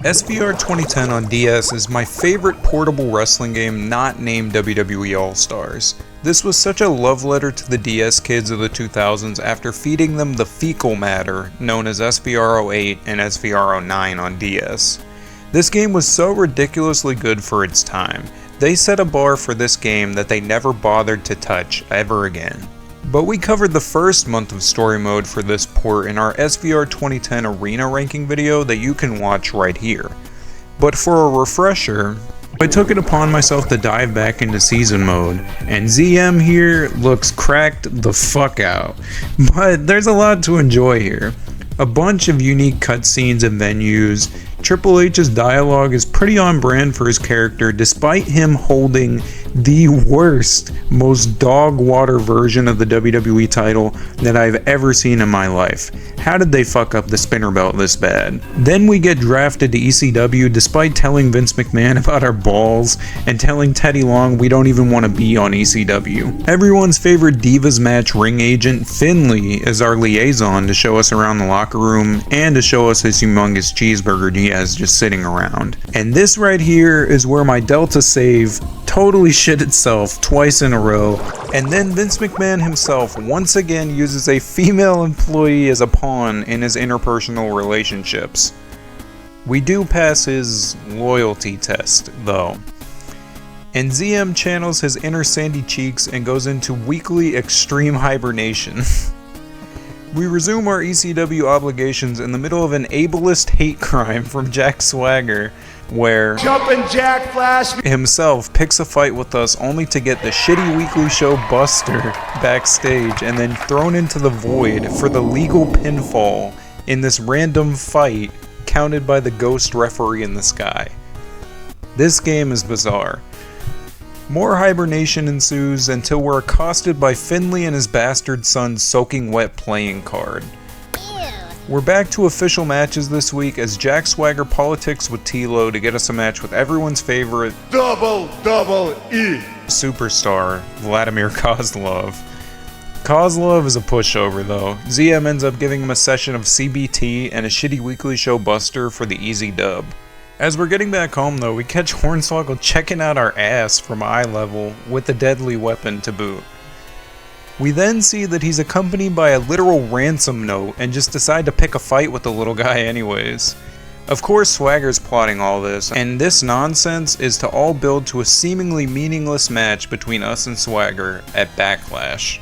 SVR 2010 on DS is my favorite portable wrestling game not named WWE All-Stars. This was such a love letter to the DS kids of the 2000s after feeding them the fecal matter known as SVR 08 and SVR 09 on DS. This game was so ridiculously good for its time. They set a bar for this game that they never bothered to touch ever again. But we covered the first month of story mode for this port in our SVR 2010 arena ranking video that you can watch right here. But for a refresher, I took it upon myself to dive back into season mode, and ZM here looks cracked the fuck out. But there's a lot to enjoy here. A bunch of unique cutscenes and venues. Triple H's dialogue is pretty on brand for his character despite him holding the worst, most dog water version of the WWE title that I've ever seen in my life. How did they fuck up the spinner belt this bad? Then we get drafted to ECW despite telling Vince McMahon about our balls and telling Teddy Long we don't even want to be on ECW. Everyone's favorite Divas match ring agent, Finley, is our liaison to show us around the locker room and to show us his humongous cheeseburger he has just sitting around. And this right here is where my Delta save totally shit itself twice in a row, and then Vince McMahon himself once again uses a female employee as a pawn in his interpersonal relationships. We do pass his loyalty test, though. And ZM channels his inner Sandy Cheeks and goes into weekly extreme hibernation. We resume our ECW obligations in the middle of an ableist hate crime from Jack Swagger, where Jumpin' Jack Flash himself picks a fight with us only to get the shitty weekly show Buster backstage and then thrown into the void for the legal pinfall in this random fight counted by the ghost referee in the sky. This game is bizarre. More hibernation ensues until we're accosted by Finley and his bastard son's soaking wet playing card. We're back to official matches this week as Jack Swagger politics with T-Lo to get us a match with everyone's favorite Double E superstar, Vladimir Kozlov. Kozlov is a pushover though. ZM ends up giving him a session of CBT and a shitty weekly show Buster for the easy dub. As we're getting back home though, we catch Hornswoggle checking out our ass from eye level with a deadly weapon to boot. We then see that he's accompanied by a literal ransom note and just decide to pick a fight with the little guy anyways. Of course Swagger's plotting all this, and this nonsense is to all build to a seemingly meaningless match between us and Swagger at Backlash.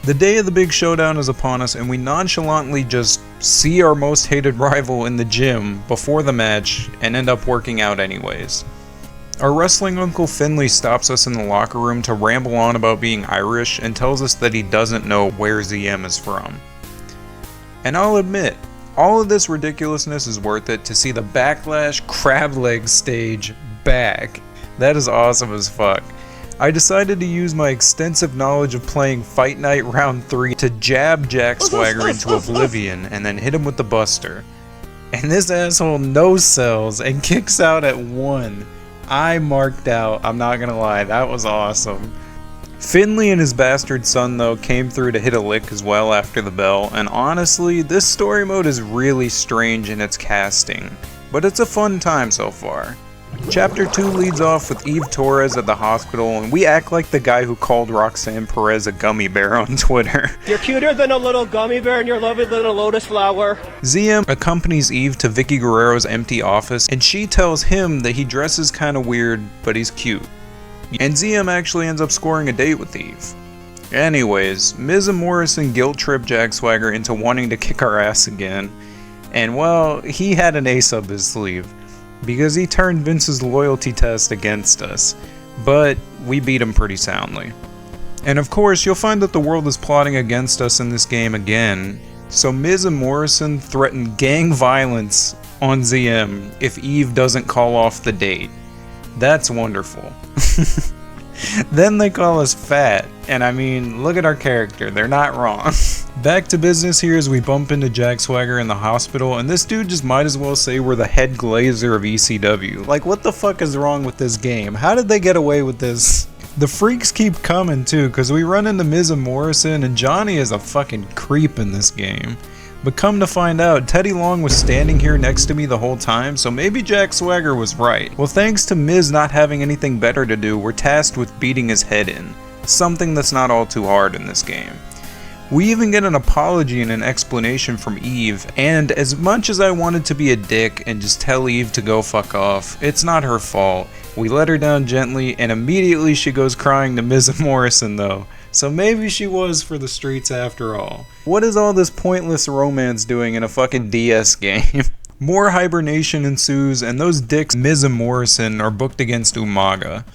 The day of the big showdown is upon us and we nonchalantly just see our most hated rival in the gym before the match and end up working out anyways. Our wrestling uncle Finley stops us in the locker room to ramble on about being Irish and tells us that he doesn't know where ZM is from. And I'll admit, all of this ridiculousness is worth it to see the Backlash crab leg stage back. That is awesome as fuck. I decided to use my extensive knowledge of playing Fight Night Round 3 to jab Jack Swagger into oblivion and then hit him with the Buster. And this asshole no-sells and kicks out at 1. I marked out, I'm not gonna lie, that was awesome. Finley and his bastard son though came through to hit a lick as well after the bell, and honestly, this story mode is really strange in its casting, but it's a fun time so far. Chapter 2 leads off with Eve Torres at the hospital, and we act like the guy who called Roxanne Perez a gummy bear on Twitter. You're cuter than a little gummy bear and your lovely little lotus flower. ZM accompanies Eve to Vicky Guerrero's empty office, and she tells him that he dresses kinda weird, but he's cute. And ZM actually ends up scoring a date with Eve. Anyways, Miz and Morrison guilt trip Jack Swagger into wanting to kick our ass again, and well, he had an ace up his sleeve, because he turned Vince's loyalty test against us, but we beat him pretty soundly. And of course, you'll find that the world is plotting against us in this game again, so Miz and Morrison threaten gang violence on ZM if Eve doesn't call off the date. That's wonderful. Then they call us fat, and I mean, look at our character, they're not wrong. Back to business here as we bump into Jack Swagger in the hospital, and this dude just might as well say we're the head glazer of ECW. Like, what the fuck is wrong with this game? How did they get away with this? The freaks keep coming too, because we run into Miz and Morrison, and Johnny is a fucking creep in this game. But come to find out, Teddy Long was standing here next to me the whole time, so maybe Jack Swagger was right. Well, thanks to Miz not having anything better to do, we're tasked with beating his head in. Something that's not all too hard in this game. We even get an apology and an explanation from Eve, and as much as I wanted to be a dick and just tell Eve to go fuck off, it's not her fault. We let her down gently, and immediately she goes crying to Miz and Morrison though. So maybe she was for the streets after all. What is all this pointless romance doing in a fucking DS game? More hibernation ensues, and those dicks Miz and Morrison are booked against Umaga.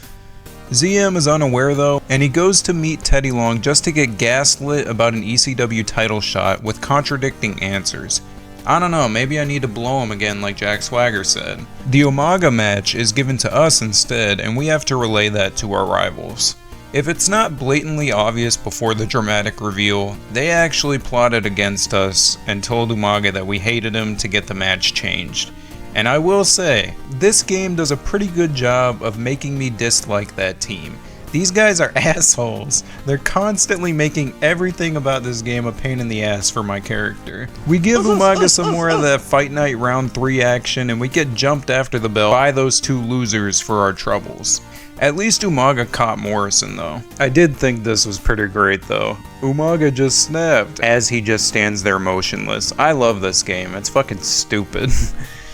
ZM is unaware though, and he goes to meet Teddy Long just to get gaslit about an ECW title shot with contradicting answers. I don't know, maybe I need to blow him again like Jack Swagger said. The Umaga match is given to us instead, and we have to relay that to our rivals. If it's not blatantly obvious before the dramatic reveal, they actually plotted against us and told Umaga that we hated him to get the match changed. And I will say, this game does a pretty good job of making me dislike that team. These guys are assholes. They're constantly making everything about this game a pain in the ass for my character. We give Umaga some more of that Fight Night Round 3 action, and we get jumped after the bell by those two losers for our troubles. At least Umaga caught Morrison though. I did think this was pretty great though. Umaga just snapped as he just stands there motionless. I love this game, it's fucking stupid.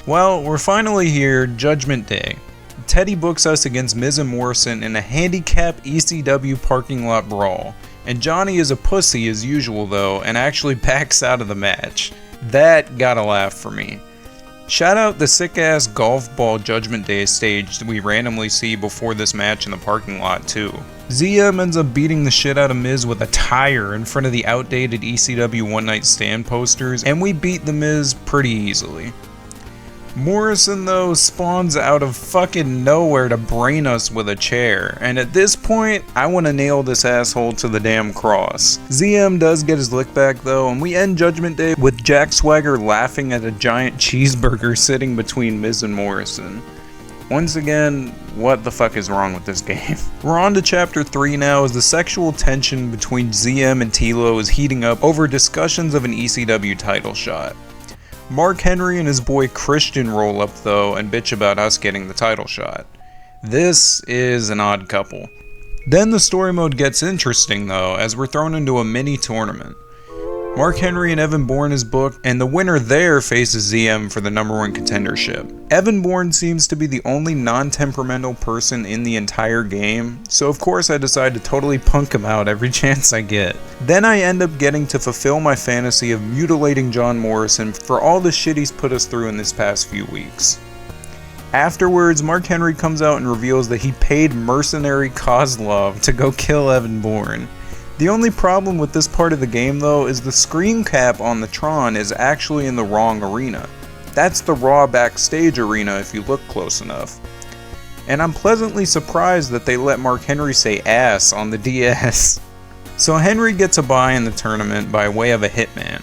Well, we're finally here, Judgment Day. Teddy books us against Miz and Morrison in a handicap ECW parking lot brawl. And Johnny is a pussy as usual though, and actually backs out of the match. That got a laugh for me. Shout out the sick ass golf ball Judgment Day stage we randomly see before this match in the parking lot too. ZM ends up beating the shit out of Miz with a tire in front of the outdated ECW One Night Stand posters, and we beat the Miz pretty easily. Morrison though spawns out of fucking nowhere to brain us with a chair, and at this point I want to nail this asshole to the damn cross. ZM does get his lick back though, and we end Judgment Day with Jack Swagger laughing at a giant cheeseburger sitting between Miz and Morrison. Once again, what the fuck is wrong with this game? We're on to chapter 3 now, as the sexual tension between ZM and Tilo is heating up over discussions of an ECW title shot. Mark Henry and his boy Christian roll up though and bitch about us getting the title shot. This is an odd couple. Then the story mode gets interesting though, as we're thrown into a mini tournament. Mark Henry and Evan Bourne is booked, and the winner there faces ZM for the #1 contendership. Evan Bourne seems to be the only non-temperamental person in the entire game, so of course I decide to totally punk him out every chance I get. Then I end up getting to fulfill my fantasy of mutilating John Morrison for all the shit he's put us through in this past few weeks. Afterwards, Mark Henry comes out and reveals that he paid mercenary Kozlov to go kill Evan Bourne. The only problem with this part of the game though is the screen cap on the Tron is actually in the wrong arena. That's the Raw backstage arena if you look close enough. And I'm pleasantly surprised that they let Mark Henry say ass on the DS. So Henry gets a bye in the tournament by way of a hitman.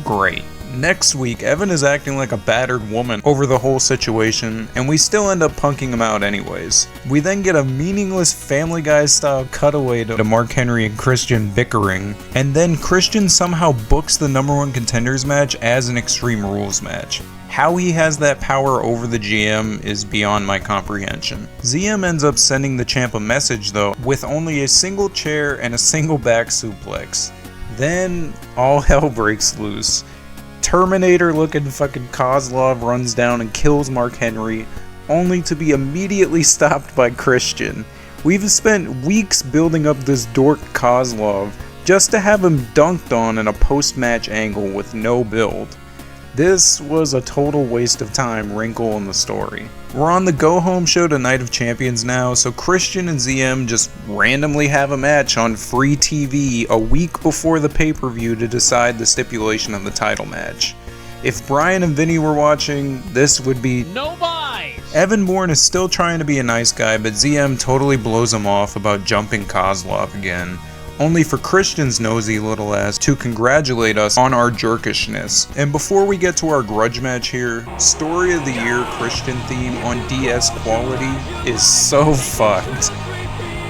Great. Next week, Evan is acting like a battered woman over the whole situation, and we still end up punking him out anyways. We then get a meaningless Family Guy style cutaway to Mark Henry and Christian bickering, and then Christian somehow books the #1 contenders match as an Extreme Rules match. How he has that power over the GM is beyond my comprehension. ZM ends up sending the champ a message though, with only a single chair and a single back suplex. Then all hell breaks loose. Terminator looking fucking Kozlov runs down and kills Mark Henry, only to be immediately stopped by Christian. We've spent weeks building up this dork Kozlov just to have him dunked on in a post-match angle with no build. This was a total waste of time wrinkle in the story. We're on the go-home show to Night of Champions now, so Christian and ZM just randomly have a match on free TV a week before the pay-per-view to decide the stipulation of the title match. If Brian and Vinny were watching, this would be no buys! Evan Bourne is still trying to be a nice guy, but ZM totally blows him off about jumping Kozlov again, only for Christian's nosy little ass to congratulate us on our jerkishness. And before we get to our grudge match here, Story of the Year Christian theme on DS quality is so fucked.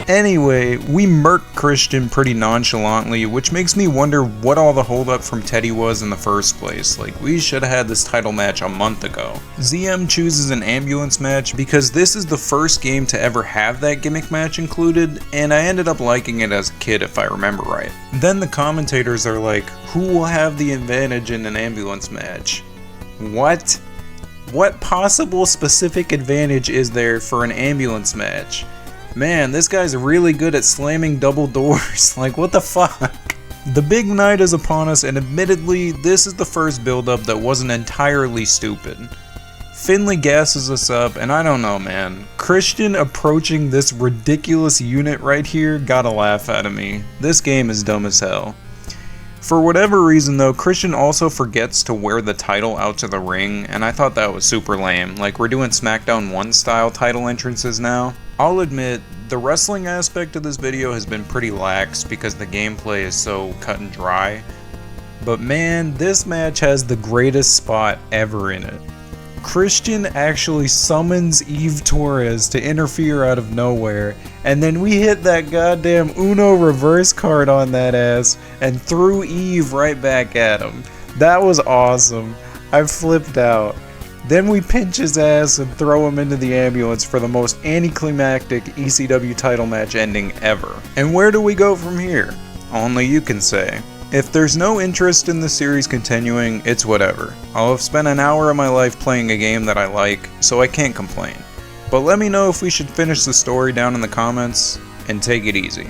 Anyway, we murked Christian pretty nonchalantly, which makes me wonder what all the holdup from Teddy was in the first place. Like, we should have had this title match a month ago. ZM chooses an ambulance match because this is the first game to ever have that gimmick match included, and I ended up liking it as a kid if I remember right. Then the commentators are like, who will have the advantage in an ambulance match? What? What possible specific advantage is there for an ambulance match? Man, this guy's really good at slamming double doors. Like, what the fuck? The big night is upon us, and admittedly, this is the first build-up that wasn't entirely stupid. Finley gasses us up, and I don't know, man. Christian approaching this ridiculous unit right here got a laugh out of me. This game is dumb as hell. For whatever reason though, Christian also forgets to wear the title out to the ring, and I thought that was super lame. Like, we're doing SmackDown 1 style title entrances now. I'll admit, the wrestling aspect of this video has been pretty lax because the gameplay is so cut and dry. But man, this match has the greatest spot ever in it. Christian actually summons Eve Torres to interfere out of nowhere, and then we hit that goddamn Uno reverse card on that ass and threw Eve right back at him. That was awesome. I flipped out. Then we pinch his ass and throw him into the ambulance for the most anticlimactic ECW title match ending ever. And where do we go from here? Only you can say. If there's no interest in the series continuing, it's whatever. I'll have spent an hour of my life playing a game that I like, so I can't complain. But let me know if we should finish the story down in the comments, and take it easy.